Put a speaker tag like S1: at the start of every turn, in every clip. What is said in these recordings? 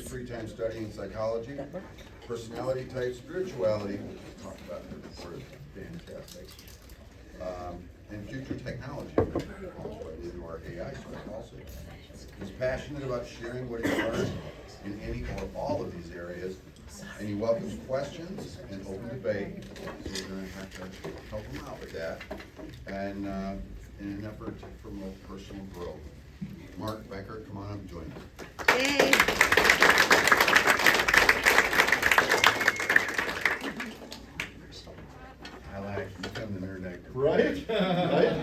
S1: Free time studying psychology, personality type, spirituality, we'll talk about it before, fantastic. And future technology, that's why we do our AI stuff also. He's passionate about sharing what he learned in any or all of these areas, and he welcomes questions and open debate, so we're gonna have to help him out with that, and in an effort to promote personal growth. Mark Becker, come on up and join us.
S2: Yay.
S1: I like become the nerd actor.
S3: Right? Right?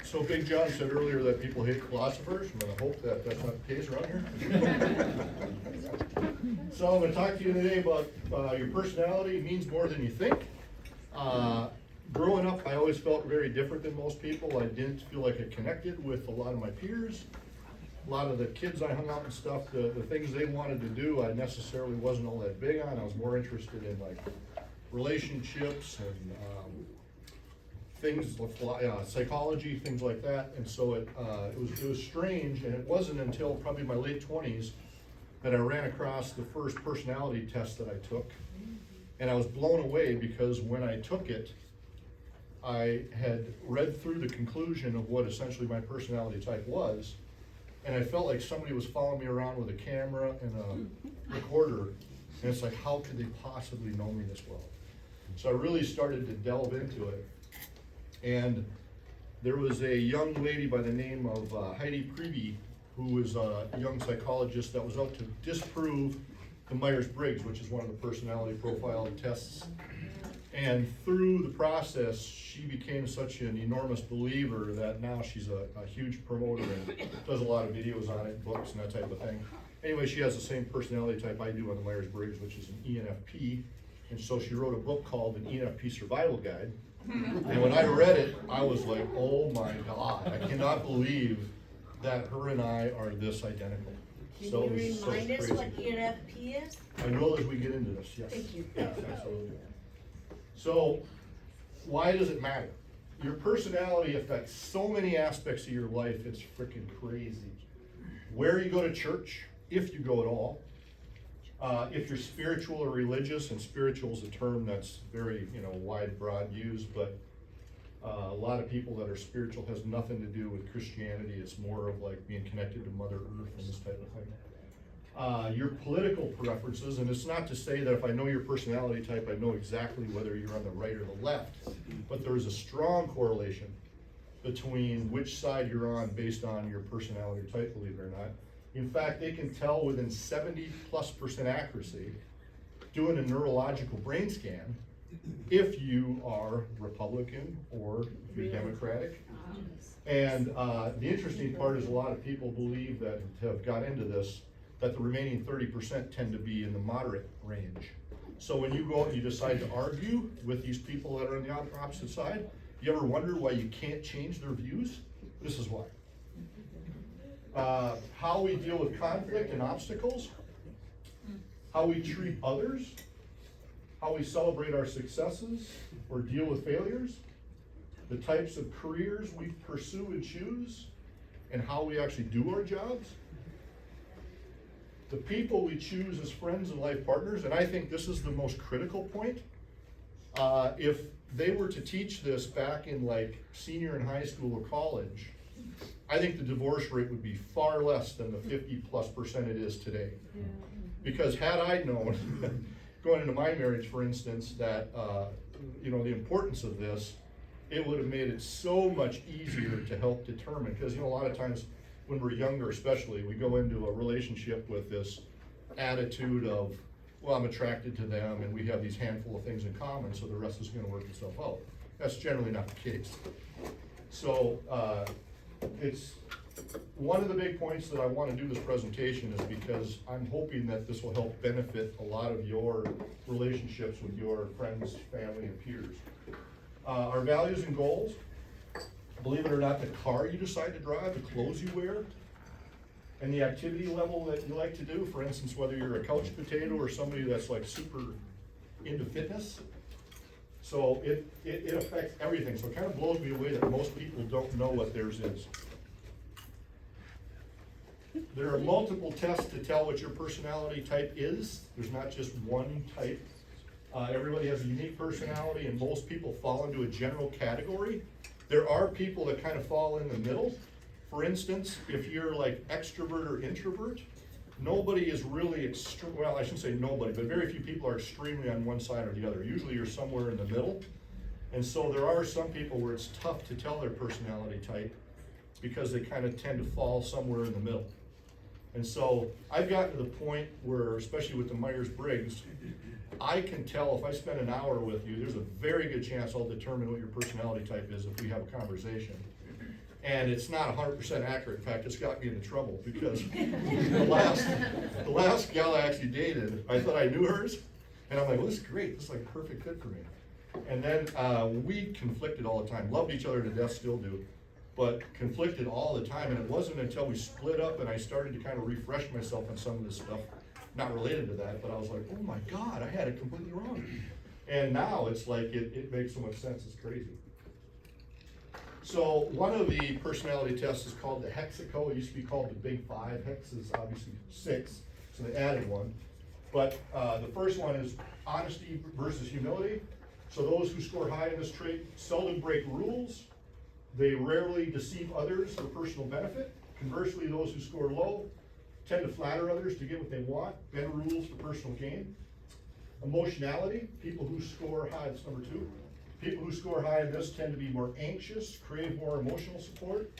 S3: So Big John said earlier that people hate philosophers, and I hope that that's not the case around here. So I'm gonna talk to you today about your personality means more than you think. Growing up, I always felt very different than most people. I didn't feel like I connected with a lot of my peers. A lot of the kids I hung out and stuff, the things they wanted to do, I necessarily wasn't all that big on. I was more interested in like relationships and things like psychology, things like that. And so it was strange, and it wasn't until probably my late 20s that I ran across the first personality test that I took. And I was blown away because when I took it, I had read through the conclusion of what essentially my personality type was, and I felt like somebody was following me around with a camera and a recorder, and it's like, how could they possibly know me this well? So I really started to delve into it, and there was a young lady by the name of Heidi Priebe, who was a young psychologist that was out to disprove the Myers-Briggs, which is one of the personality profile tests. And through the process, she became such an enormous believer that now she's a huge promoter and does a lot of videos on it, books and that type of thing. Anyway, she has the same personality type I do on the Myers-Briggs, which is an ENFP. And so she wrote a book called An ENFP Survival Guide. And when I read it, I was like, oh my God, I cannot believe that her and I are this identical.
S2: Can
S3: So
S2: you
S3: it was so
S2: remind us
S3: crazy.
S2: what ENFP is?
S3: I will as we get into this, yes.
S2: Thank you.
S3: Yes, absolutely. So, why does it matter? Your personality affects so many aspects of your life, it's freaking crazy. Where you go to church, if you go at all, if you're spiritual or religious, and spiritual is a term that's very, wide, broad used, but a lot of people that are spiritual has nothing to do with Christianity. It's more of like being connected to Mother Earth and this type of thing. Your political preferences, and it's not to say that if I know your personality type, I know exactly whether you're on the right or the left, but there is a strong correlation between which side you're on based on your personality type, believe it or not. In fact, they can tell within 70+% accuracy, doing a neurological brain scan, if you are Republican or if you're Democratic. And the interesting part is a lot of people believe that have got into this, that the remaining 30% tend to be in the moderate range. So when you go out and you decide to argue with these people that are on the opposite side, you ever wonder why you can't change their views? This is why. How we deal with conflict and obstacles, how we treat others, how we celebrate our successes or deal with failures, the types of careers we pursue and choose, and how we actually do our jobs, the people we choose as friends and life partners, and I think this is the most critical point. If they were to teach this back in like senior in high school or college, I think the divorce rate would be far less than the 50+% it is today. Because had I known, going into my marriage, for instance, that the importance of this, it would have made it so much easier to help determine. Because a lot of times when we're younger, especially, we go into a relationship with this attitude of, well, I'm attracted to them, and we have these handful of things in common, so the rest is going to work itself out. That's generally not the case. So it's one of the big points that I want to do this presentation is because I'm hoping that this will help benefit a lot of your relationships with your friends, family, and peers. Our values and goals, believe it or not, the car you decide to drive, the clothes you wear, and the activity level that you like to do, for instance, whether you're a couch potato or somebody that's like super into fitness. So it affects everything. So it kind of blows me away that most people don't know what theirs is. There are multiple tests to tell what your personality type is. There's not just one type. Everybody has a unique personality, and most people fall into a general category. There are people that kind of fall in the middle. For instance, if you're like extrovert or introvert, nobody is really well, I shouldn't say nobody, but very few people are extremely on one side or the other. Usually you're somewhere in the middle. And so there are some people where it's tough to tell their personality type because they kind of tend to fall somewhere in the middle. And so I've gotten to the point where, especially with the Myers-Briggs, I can tell if I spend an hour with you, there's a very good chance I'll determine what your personality type is if we have a conversation. And it's not 100% accurate. In fact, it's got me into trouble because the last gal I actually dated, I thought I knew hers, and I'm like, well, this is great. This is like a perfect fit for me. And then we conflicted all the time. Loved each other to death, still do, but conflicted all the time. And it wasn't until we split up and I started to kind of refresh myself on some of this stuff, not related to that, but I was like, oh my God, I had it completely wrong. And now it's like, it makes so much sense. It's crazy. So one of the personality tests is called the Hexaco. It used to be called the Big Five. Hex is obviously 6, so they added one. But the first one is honesty versus humility. So those who score high in this trait seldom break rules. They rarely deceive others for personal benefit. Conversely, those who score low tend to flatter others to get what they want, bend rules for personal gain. Emotionality, people who score high, that's number 2. People who score high in this tend to be more anxious, crave more emotional support,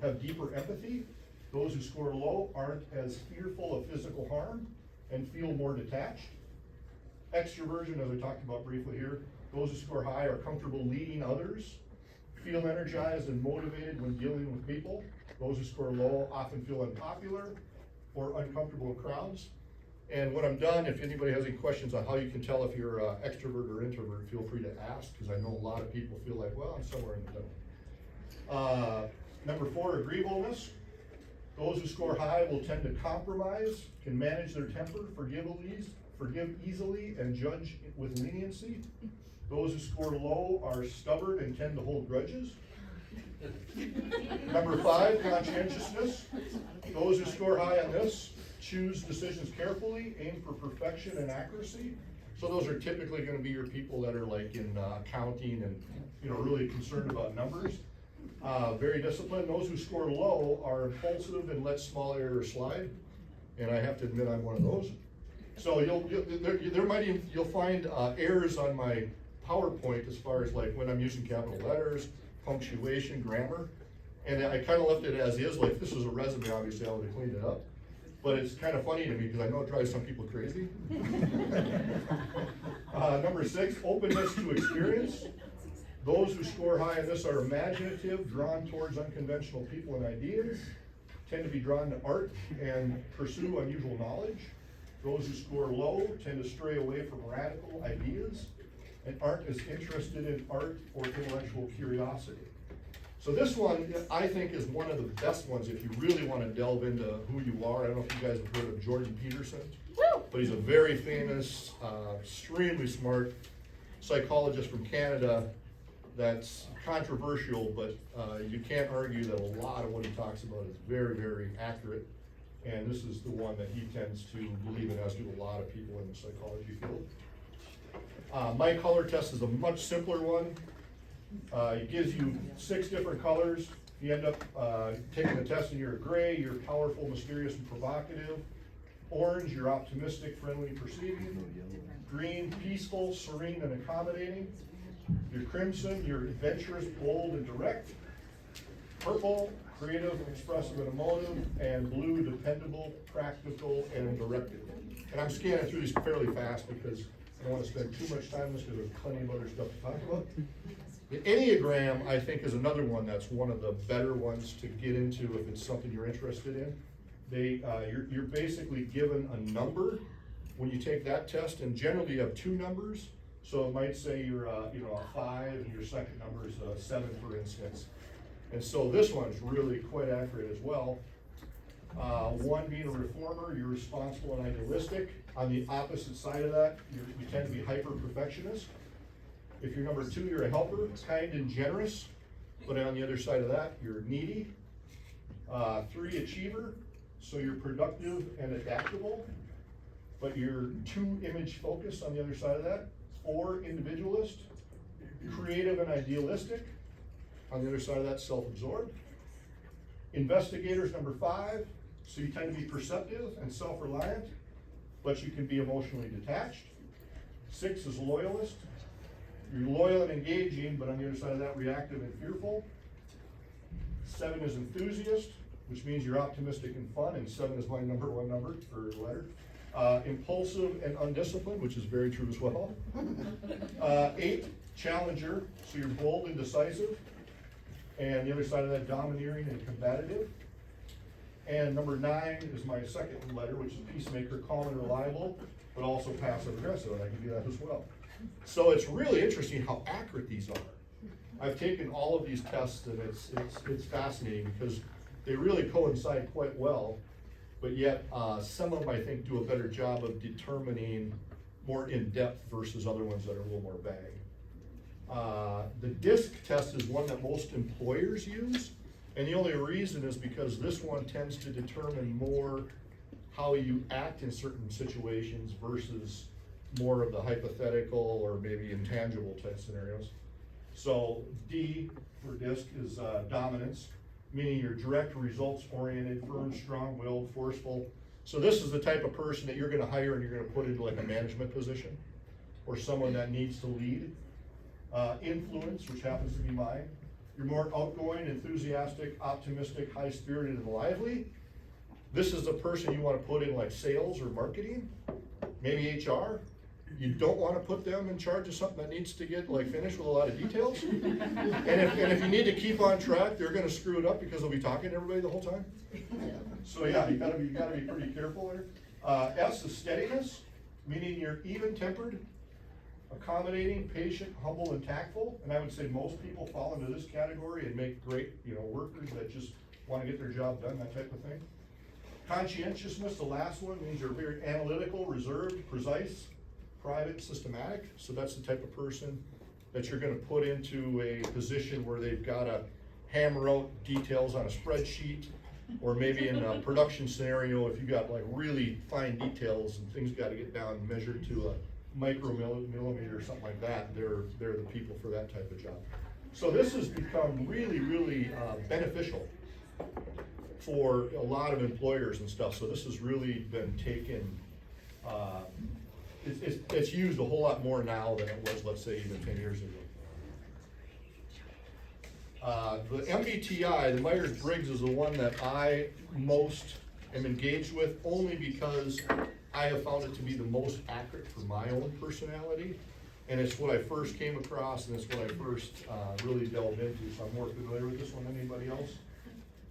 S3: have deeper empathy. Those who score low aren't as fearful of physical harm and feel more detached. Extroversion, as I talked about briefly here, those who score high are comfortable leading others, feel energized and motivated when dealing with people. Those who score low often feel unpopular or uncomfortable in crowds. And when I'm done, if anybody has any questions on how you can tell if you're extrovert or introvert, feel free to ask, because I know a lot of people feel like, well, I'm somewhere in the middle. Number 4, agreeableness. Those who score high will tend to compromise, can manage their temper, forgive easily, and judge with leniency. Those who score low are stubborn and tend to hold grudges. Number 5, conscientiousness. Those who score high on this choose decisions carefully, aim for perfection and accuracy. So those are typically going to be your people that are like in accounting and really concerned about numbers. Very disciplined. Those who score low are impulsive and let small errors slide. And I have to admit I'm one of those. So you'll find errors on my PowerPoint as far as like when I'm using capital letters, punctuation, grammar. And I kind of left it as is, like this is a resume, obviously I would have cleaned it up. But it's kind of funny to me because I know it drives some people crazy. Number 6, openness to experience. Those who score high in this are imaginative, drawn towards unconventional people and ideas, tend to be drawn to art and pursue unusual knowledge. Those who score low tend to stray away from radical ideas and aren't as interested in art or intellectual curiosity. So this one, I think, is one of the best ones if you really want to delve into who you are. I don't know if you guys have heard of Jordan Peterson, but he's a very famous, extremely smart psychologist from Canada that's controversial, but you can't argue that a lot of what he talks about is very, very accurate. And this is the one that he tends to believe in, as do a lot of people in the psychology field. My color test is a much simpler one. It gives you 6 different colors. You end up taking the test and you're a gray, you're powerful, mysterious, and provocative. Orange, you're optimistic, friendly, perceiving. Green, peaceful, serene, and accommodating. You're crimson, you're adventurous, bold, and direct. Purple, creative, expressive, and emotive. And blue, dependable, practical, and directed. And I'm scanning through these fairly fast because I don't want to spend too much time on this because there's plenty of other stuff to talk about. The Enneagram, I think, is another one that's one of the better ones to get into if it's something you're interested in. You're basically given a number when you take that test, and generally you have 2 numbers. So it might say you're a 5, and your second number is a 7, for instance. And so this one's really quite accurate as well. 1 being a reformer, you're responsible and idealistic. On the opposite side of that, you tend to be hyper-perfectionist. If you're number 2, you're a helper, kind and generous. But on the other side of that, you're needy. 3, achiever. So you're productive and adaptable, but you're too image focused on the other side of that. 4, individualist, creative and idealistic, on the other side of that, self-absorbed. Investigators, number 5, so you tend to be perceptive and self-reliant, but you can be emotionally detached. 6 is loyalist. You're loyal and engaging, but on the other side of that, reactive and fearful. 7 is enthusiast, which means you're optimistic and fun, and 7 is my number 1 number, or letter. Impulsive and undisciplined, which is very true as well. 8, challenger, so you're bold and decisive. And the other side of that, domineering and combative. And number 9 is my second letter, which is peacemaker, calm and reliable, but also passive aggressive, and I can do that as well. So it's really interesting how accurate these are. I've taken all of these tests, and it's fascinating because they really coincide quite well, but yet some of them I think do a better job of determining more in depth versus other ones that are a little more vague. The DISC test is one that most employers use, and the only reason is because this one tends to determine more how you act in certain situations versus more of the hypothetical or maybe intangible type scenarios. So D for DISC is dominance, meaning you're direct, results-oriented, firm, strong-willed, forceful. So this is the type of person that you're gonna hire and you're gonna put into like a management position, or someone that needs to lead. Influence, which happens to be mine. You're more outgoing, enthusiastic, optimistic, high-spirited, and lively. This is the person you wanna put in like sales or marketing, maybe HR. You don't wanna put them in charge of something that needs to get like finished with a lot of details. And if you need to keep on track, they're gonna screw it up because they'll be talking to everybody the whole time. So yeah, you gotta be pretty careful there. S is steadiness, meaning you're even-tempered, accommodating, patient, humble, and tactful. And I would say most people fall into this category and make great, workers that just wanna get their job done, that type of thing. Conscientiousness, the last one, means you're very analytical, reserved, precise, private, systematic. So that's the type of person that you're gonna put into a position where they've gotta hammer out details on a spreadsheet, or maybe in a production scenario, if you got like really fine details and things gotta get down and measured to a micromillimeter or something like that, they're the people for that type of job. So this has become really, really beneficial for a lot of employers and stuff. So this has really been taken, it's used a whole lot more now than it was, let's say, even 10 years ago. The MBTI, the Myers-Briggs, is the one that I most am engaged with, only because I have found it to be the most accurate for my own personality. And it's what I first came across, and it's what I first really delved into, so I'm more familiar with this one than anybody else.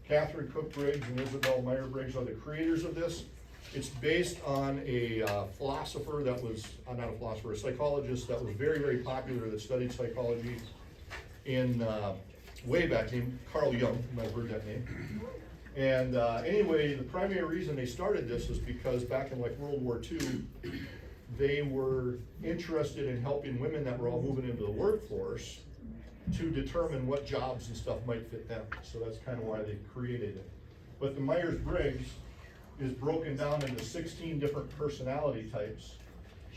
S3: Catherine Cook Briggs and Isabel Meyer-Briggs are the creators of this. It's based on a philosopher that was, not a philosopher, a psychologist that was very, very popular that studied psychology in way back, named Carl Jung. You might have heard that name. And anyway, the primary reason they started this is because back in like World War II, they were interested in helping women that were all moving into the workforce to determine what jobs and stuff might fit them. So that's kind of why they created it. But the Myers-Briggs is broken down into 16 different personality types.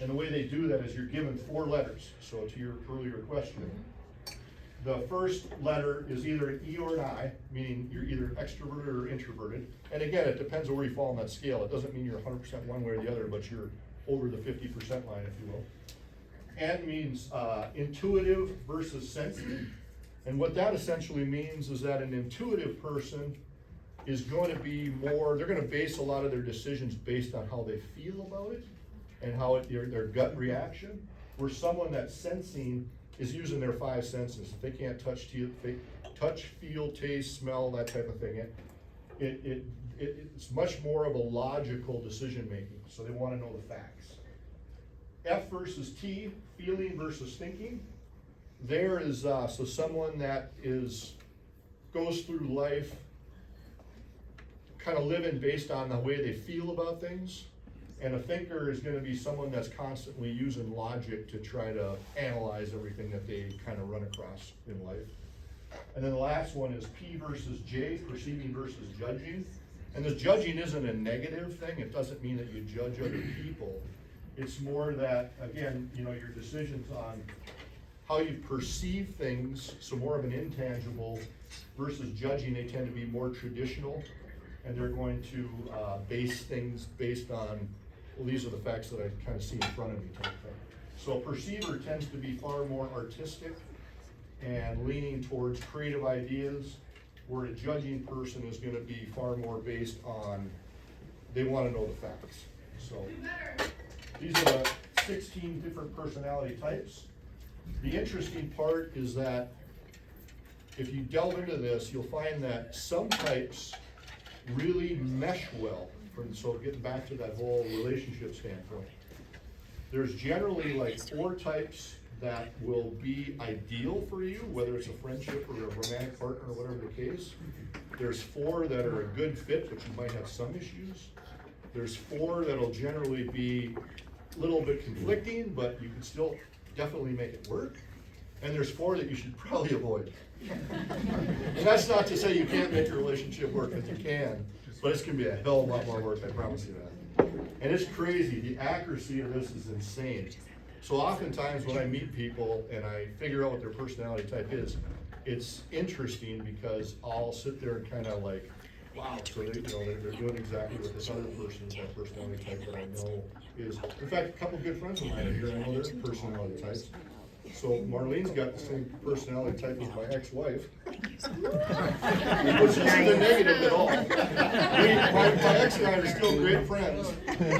S3: And the way they do that is you're given 4 letters. So to your earlier question, the first letter is either an E or an I, meaning you're either extroverted or introverted. And again, it depends on where you fall on that scale. It doesn't mean you're 100% one way or the other, but you're over the 50% line, if you will. N means intuitive versus sensitive. And what that essentially means is that an intuitive person is going to be more, they're going to base a lot of their decisions based on how they feel about it and how their gut reaction, where someone that's sensing is using their 5 senses. If they can't touch, feel, taste, smell, that type of thing, it's much more of a logical decision making, so they want to know the facts. F versus T, feeling versus thinking. There is so someone that goes through life kind of living based on the way they feel about things. And a thinker is going to be someone that's constantly using logic to try to analyze everything that they kind of run across in life. And then the last one is P versus J, perceiving versus judging. And this judging isn't a negative thing, it doesn't mean that you judge other people. It's more that, again, you know, your decisions on how you perceive things, so more of an intangible versus judging, they tend to be more traditional. And they're going to base things based on, well, these are the facts that I kind of see in front of me type thing. So a perceiver tends to be far more artistic and leaning towards creative ideas, where a judging person is gonna be far more based on, they wanna know the facts. So, these are the 16 different personality types. The interesting part is that if you delve into this, you'll find that some types really mesh well. So getting back to that whole relationship standpoint, there's generally like 4 types that will be ideal for you, whether it's a friendship or a romantic partner or whatever the case. There's 4 that are a good fit, but you might have some issues. There's 4 that'll generally be a little bit conflicting, but you can still definitely make it work. And there's 4 that you should probably avoid. And that's not to say you can't make your relationship work, because you can, but it's gonna be a hell of a lot more work, I promise you that. And it's crazy, the accuracy of this is insane. So oftentimes when I meet people and I figure out what their personality type is, it's interesting because I'll sit there and kind of like, wow, so they, you know, they're doing exactly what this other person, that personality type that I know is. In fact, a couple good friends of mine are here, I know their personality types. So Marlene's got the same personality type as my ex-wife, which isn't a negative at all. My ex and I are still great friends,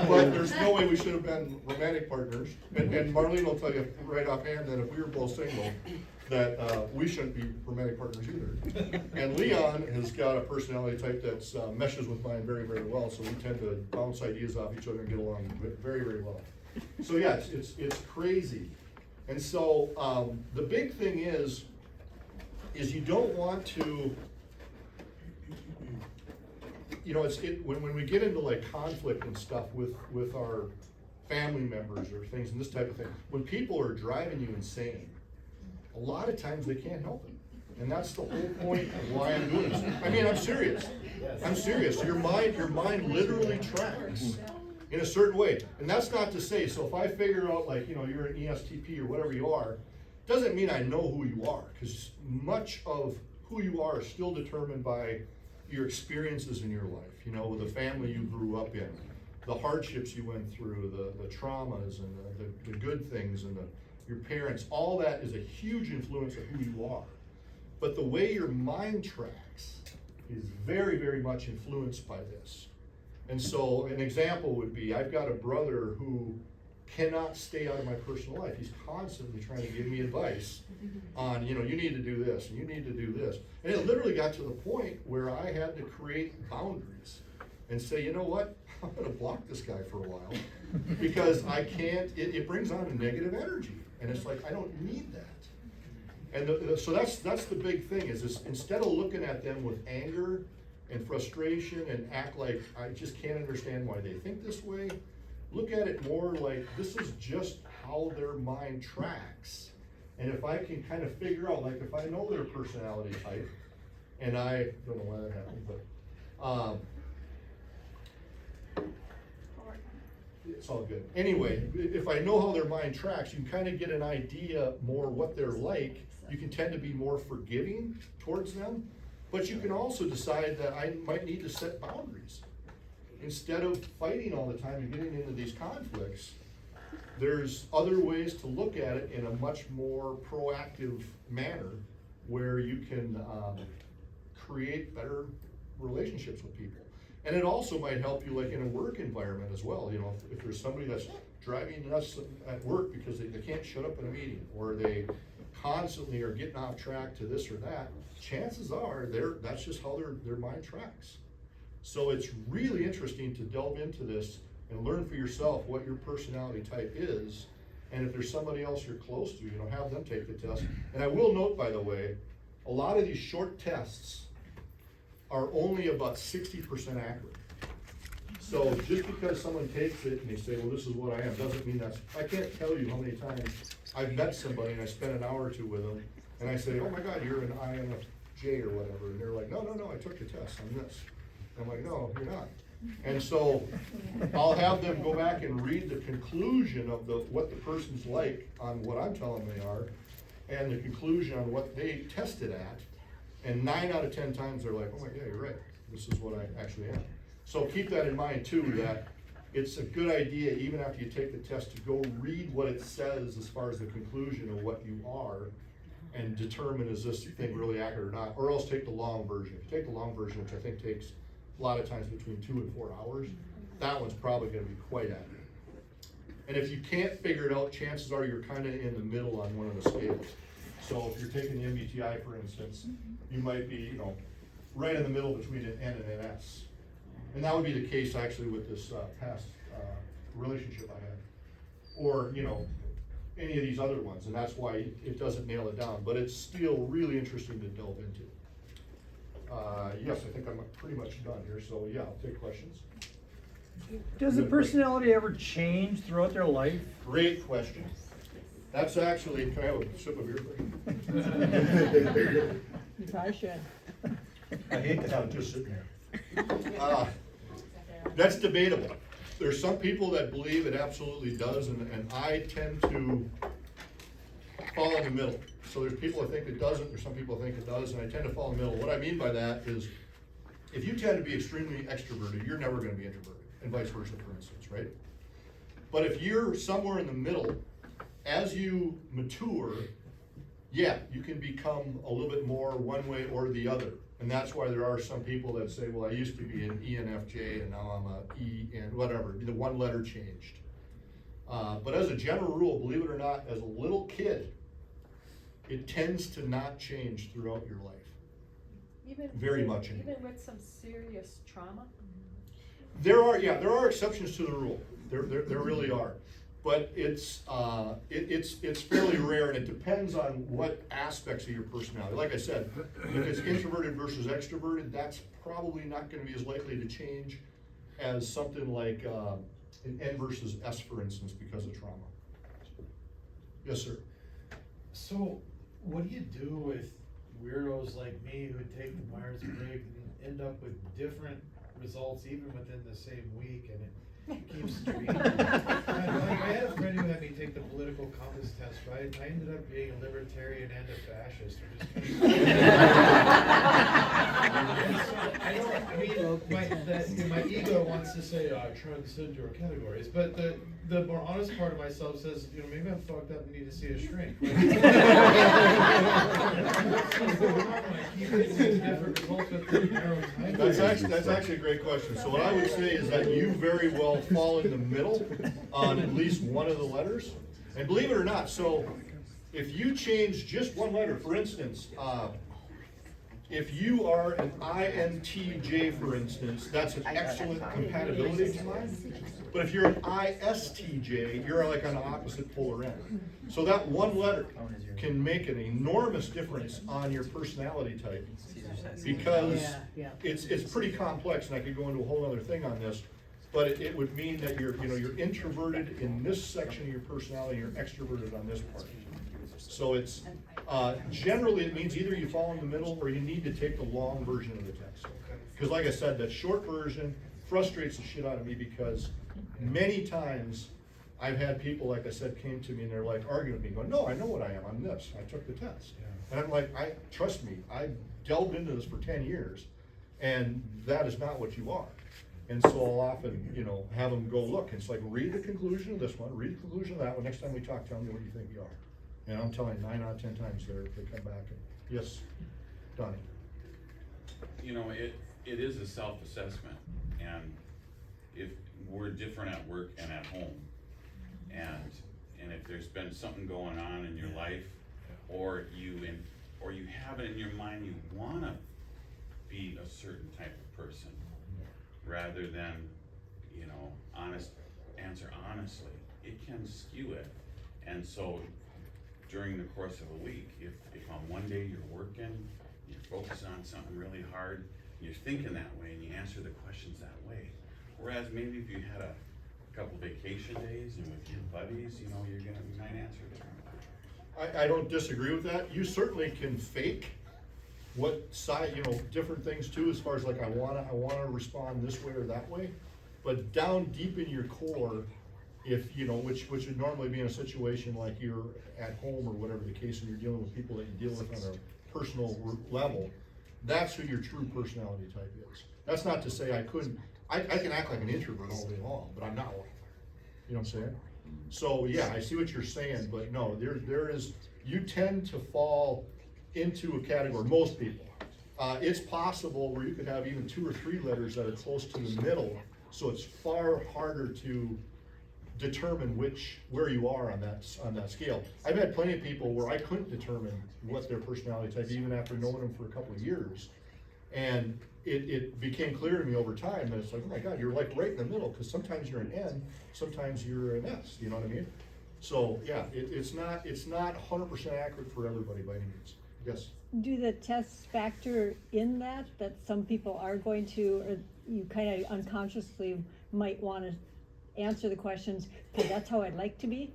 S3: but there's no way we should have been romantic partners. And Marlene will tell you right offhand that if we were both single, that we shouldn't be romantic partners either. And Leon has got a personality type that's meshes with mine very, very well, so we tend to bounce ideas off each other and get along very, very well. So yeah, it's crazy. And so the big thing is you don't want to, you know, when we get into like conflict and stuff with our family members or things and this type of thing, when people are driving you insane, a lot of times they can't help it. And that's the whole point of why I'm doing this. I mean, I'm serious. I'm serious. Your mind literally tracks in a certain way. And that's not to say, so if I figure out like, you know, you're an ESTP or whatever you are, doesn't mean I know who you are, because much of who you are is still determined by your experiences in your life, you know, the family you grew up in, the hardships you went through, the traumas and the good things and your parents, all that is a huge influence of who you are. But the way your mind tracks is very, very much influenced by this. And so an example would be, I've got a brother who cannot stay out of my personal life. He's constantly trying to give me advice on, you know, you need to do this and you need to do this. And it literally got to the point where I had to create boundaries and say, you know what, I'm gonna block this guy for a while because I can't, it brings on a negative energy. And it's like, I don't need that. And so that's the big thing is instead of looking at them with anger and frustration and act like I just can't understand why they think this way, look at it more like this is just how their mind tracks. And if I can kind of figure out, like if I know their personality type, and I don't know why that happened, but it's all good. Anyway, if I know how their mind tracks, you can kind of get an idea more what they're like. You can tend to be more forgiving towards them, but you can also decide that I might need to set boundaries. Instead of fighting all the time and getting into these conflicts, there's other ways to look at it in a much more proactive manner where you can create better relationships with people. And it also might help you like in a work environment as well. You know, if there's somebody that's driving you nuts at work because they can't shut up in a meeting, or they constantly are getting off track to this or that, chances are that's just how their mind tracks. So it's really interesting to delve into this and learn for yourself what your personality type is. And if there's somebody else you're close to, you know, have them take the test. And I will note, by the way, a lot of these short tests are only about 60% accurate. So just because someone takes it and they say, well, this is what I am, doesn't mean that's, I can't tell you how many times I've met somebody and I spent an hour or two with them and I say, oh my God, you're an INFJ or whatever. And they're like, no, I took the test, I'm this. I'm like, no, you're not. And so I'll have them go back and read the conclusion of what the person's like on what I'm telling them they are, and the conclusion on what they tested at. And 9 out of 10 times they're like, oh my God, you're right. This is what I actually am. So keep that in mind too, that it's a good idea, even after you take the test, to go read what it says as far as the conclusion of what you are, and determine is this thing really accurate or not, or else take the long version. If you take the long version, which I think takes a lot of times between 2 and 4 hours, that one's probably gonna be quite accurate. And if you can't figure it out, chances are you're kinda in the middle on one of the scales. So if you're taking the MBTI, for instance, you might be, you know, right in the middle between an N and an S. And that would be the case actually with this past relationship I had. Or, you know, any of these other ones, and that's why it doesn't nail it down, but it's still really interesting to delve into. Yes, I think I'm pretty much done here, so yeah, I'll take questions.
S4: Does the personality ever change throughout their life?
S3: Great question. That's actually, can I have a sip of beer?
S5: You probably should.
S3: I hate to have it just sitting there. That's debatable. There's some people that believe it absolutely does, and I tend to fall in the middle. So there's people that think it doesn't, there's some people that think it does, and I tend to fall in the middle. What I mean by that is, if you tend to be extremely extroverted, you're never gonna be introverted, and vice versa, for instance, right? But if you're somewhere in the middle, as you mature, yeah, you can become a little bit more one way or the other. And that's why there are some people that say, well, I used to be an ENFJ and now I'm a E and whatever, the one letter changed. But as a general rule, believe it or not, as a little kid, it tends to not change throughout your life. Very much anymore.
S5: Even with some serious trauma?
S3: There are exceptions to the rule. There really are. But it's fairly rare, and it depends on what aspects of your personality. Like I said, if it's introverted versus extroverted, that's probably not gonna be as likely to change as something like an N versus S, for instance, because of trauma. Yes, sir.
S6: So, what do you do with weirdos like me who take the Myers-Briggs and end up with different results even within the same week, and it keeps streaming? I had a friend who had me take the political compass test, right? I ended up being a libertarian and a fascist. My ego wants to say, I transcend your categories, but the more honest part of myself says, you know, maybe I'm fucked up and need to see a shrink.
S3: That's actually a great question. So what I would say is that you very well fall in the middle on at least one of the letters. And believe it or not, so if you change just one letter, for instance, if you are an INTJ, for instance, that's an excellent compatibility to mine. But if you're an ISTJ, you're like on the opposite polar end. So that one letter can make an enormous difference on your personality type, because it's pretty complex, and I could go into a whole other thing on this. But it would mean that you're introverted in this section of your personality, you're extroverted on this part. So it's, generally it means either you fall in the middle or you need to take the long version of the text. Because like I said, that short version frustrates the shit out of me, because many times I've had people, like I said, came to me and they're like arguing with me, going, no, I know what I am, I'm this, I took the test. And I'm like, trust me, I delved into this for 10 years, and that is not what you are. And so I'll often, have them go, look, it's like, read the conclusion of this one, read the conclusion of that one, next time we talk, tell me what you think you are. And I'm telling you, 9 out of 10 times they come back and, yes, Donnie.
S7: It is a self-assessment, and if we're different at work and at home, and if there's been something going on in your life, or you have it in your mind you wanna be a certain type of person, rather than, answer honestly, it can skew it. And so during the course of a week, if on one day you're working, you're focusing on something really hard, you're thinking that way and you answer the questions that way. Whereas maybe if you had a couple vacation days and with your buddies, you might answer differently.
S3: I don't disagree with that. You certainly can fake what side, you know, different things too, as far as like, I wanna respond this way or that way. But down deep in your core, if, you know, which would normally be in a situation like you're at home or whatever the case, and you're dealing with people that you deal with on a personal level, that's who your true personality type is. That's not to say I can act like an introvert all day long, but I'm not one. You know what I'm saying? So, yeah, I see what you're saying, but no, there is, you tend to fall into a category, most people. It's possible where you could have even 2 or 3 letters that are close to the middle, so it's far harder to determine where you are on that scale. I've had plenty of people where I couldn't determine what their personality type, even after knowing them for a couple of years. And it became clear to me over time that it's like, oh my God, you're like right in the middle, because sometimes you're an N, sometimes you're an S, you know what I mean? So, yeah, it's not 100% accurate for everybody by any means. Yes?
S5: Do the tests factor in that some people are going to, or you kind of unconsciously might want to answer the questions, because that's how I'd like to be?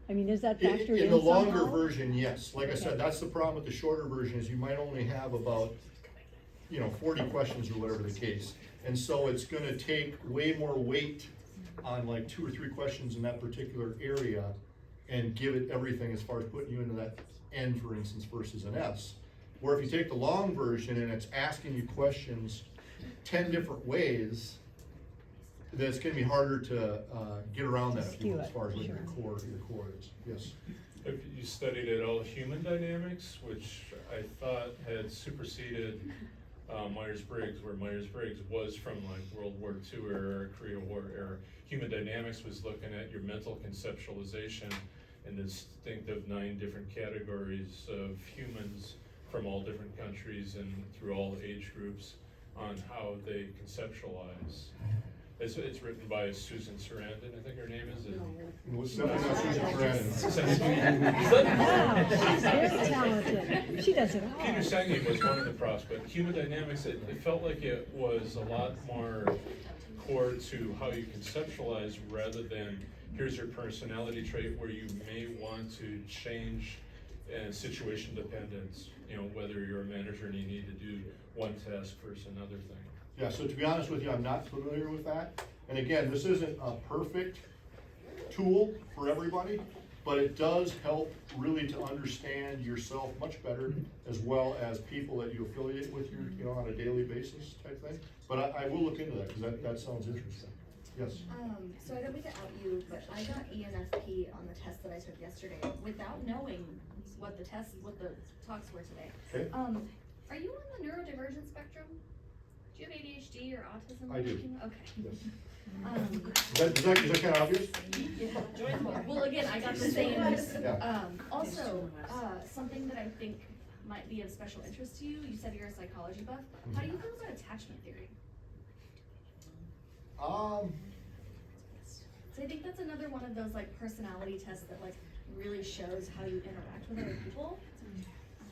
S5: I mean, is that factored in
S3: In the longer
S5: somehow?
S3: version, yes. Like I said,
S5: Okay.
S3: that's the problem with the shorter version, is you might only have about, 40 questions or whatever the case. And so it's gonna take way more weight on like 2 or 3 questions in that particular area and give it everything as far as putting you into that N, for instance, versus an S. Where if you take the long version and it's asking you questions 10 different ways, then it's gonna be harder to get around that, if you will, as far as what your core is. Yes?
S8: Have you studied at all human dynamics, which I thought had superseded Myers-Briggs, where Myers-Briggs was from like World War II era, Korean War era. Human dynamics was looking at your mental conceptualization and distinctive 9 different categories of humans from all different countries and through all age groups on how they conceptualize. It's written by Susan Sarandon, I think her name is.
S3: It's definitely not Susan Sarandon.
S5: Wow, she's very talented. She does it all.
S8: Peter Senge was one of the pros, but human dynamics, it felt like it was a lot more core to how you conceptualize rather than here's your personality trait where you may want to change situation dependence, whether you're a manager and you need to do one task versus another thing.
S3: Yeah, so to be honest with you, I'm not familiar with that. And again, this isn't a perfect tool for everybody, but it does help really to understand yourself much better, as well as people that you affiliate with, on a daily basis type thing. But I will look into that, because that sounds interesting. Yes?
S9: So I don't mean to out you, but I got ENFP on the test that I took yesterday without knowing what the talks were today.
S3: Okay.
S9: Are you on the neurodivergent spectrum? Do you have ADHD or autism?
S3: I do.
S9: Okay.
S3: Yes. Is that kind of obvious?
S9: Yeah. Well, again, I got the same.
S3: Yeah.
S9: Also, something that I think might be of special interest to you, you said you're a psychology buff. How do you feel about attachment theory? So I think that's another one of those personality tests that really shows how you interact with other people.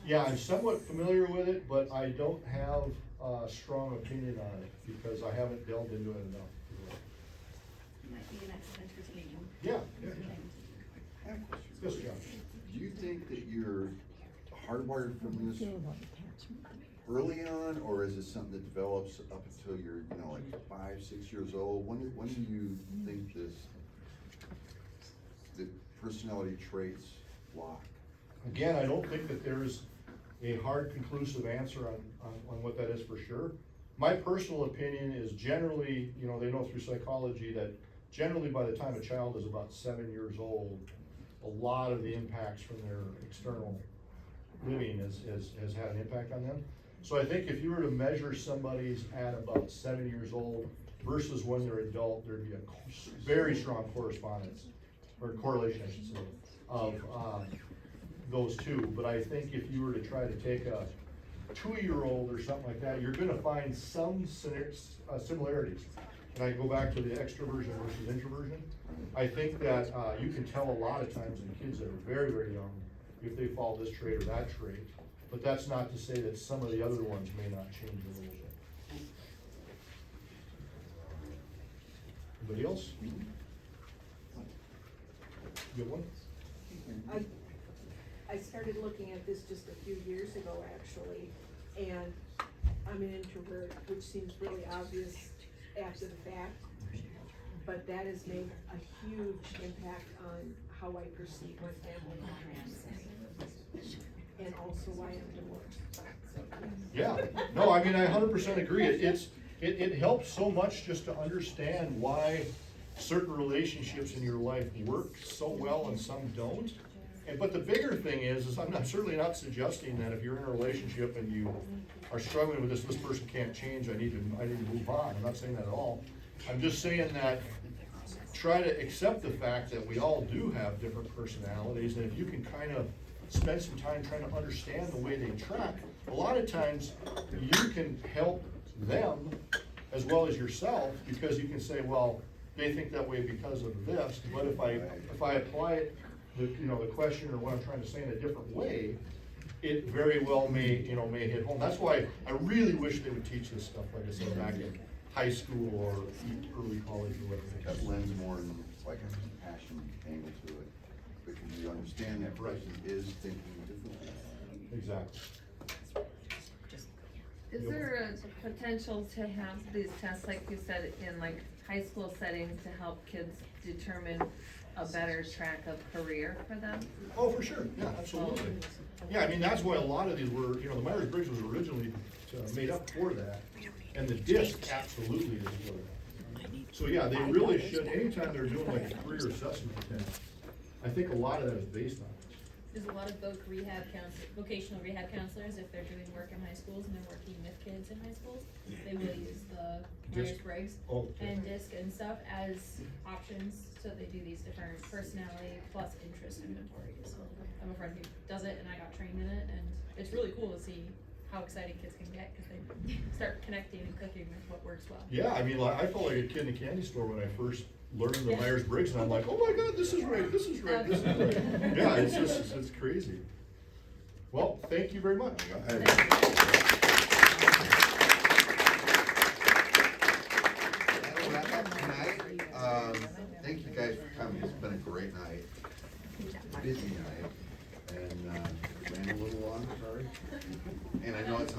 S3: Yeah, I'm somewhat familiar with it, but I don't have a strong opinion on it, because I haven't delved into it enough.
S9: Might be an excellent entertaining.
S3: Yeah.
S9: thing.
S1: I have a question.
S3: Yes, John.
S1: Do you think that you're hardwired from this
S5: Feel about attachment.
S1: early on, or is it something that develops up until you're, 5, 6 years old? When do you think the personality traits lock?
S3: Again, I don't think that there's a hard conclusive answer on what that is for sure. My personal opinion is generally, they know through psychology that generally by the time a child is about 7 years old, a lot of the impacts from their external living has had an impact on them. So I think if you were to measure somebody's at about 7 years old versus when they're adult, there'd be a very strong correspondence, or correlation, I should say, of those two. But I think if you were to try to take a 2-year-old or something like that, you're gonna find some similarities. And I go back to the extroversion versus introversion. I think that you can tell a lot of times in kids that are very, very young if they follow this trait or that trait. But that's not to say that some of the other ones may not change a little bit. Anybody else? Good one?
S10: I started looking at this just a few years ago, actually, and I'm an introvert, which seems really obvious after the fact. But that has made a huge impact on how I perceive my family dynamics. And also why I'm divorced.
S3: Yeah, no, I mean, I 100% agree. It helps so much just to understand why certain relationships in your life work so well and some don't. But the bigger thing is I'm certainly not suggesting that if you're in a relationship and you are struggling with this person can't change, I need to move on. I'm not saying that at all. I'm just saying that try to accept the fact that we all do have different personalities, and if you can kind of spend some time trying to understand the way they track, a lot of times you can help them as well as yourself, because you can say, well, they think that way because of this, but if I apply it, the question or what I'm trying to say in a different way, it very well may hit home. That's why I really wish they would teach this stuff, like I said, back in high school or early college or whatever.
S1: That lends more in like a passion angle to it, because you understand that person is thinking differently.
S3: Exactly.
S11: Is there a potential to have these tests, like you said, in like high school settings to help kids determine a better track of career for them?
S3: Oh, for sure, yeah, absolutely. Yeah, I mean, that's why a lot of these were, the Myers-Briggs was originally made up for that, and the DISC absolutely is for that. So yeah, they really should, anytime they're doing like a career assessment test, I think a lot of that is based on it.
S12: There's a lot of vocational rehab counselors, if they're doing work in high schools and they're working with kids in high schools, they will use the Myers-Briggs and DISC and stuff as options, so they do these different personality plus interest inventories. I have a friend who does it and I got trained in it, and it's really cool to see how excited kids can get, because they start connecting and clicking with what works well.
S3: Yeah, I mean, I felt like a kid in a candy store when I first learned the Myers-Briggs, and I'm like, oh my God, this is right, this is right, this is right. Yeah, it's crazy. Well, thank you very much.
S1: That'll wrap up tonight. Thank you guys for coming. It's been a great night, busy night, and ran a little long, sorry. And I know it's hot.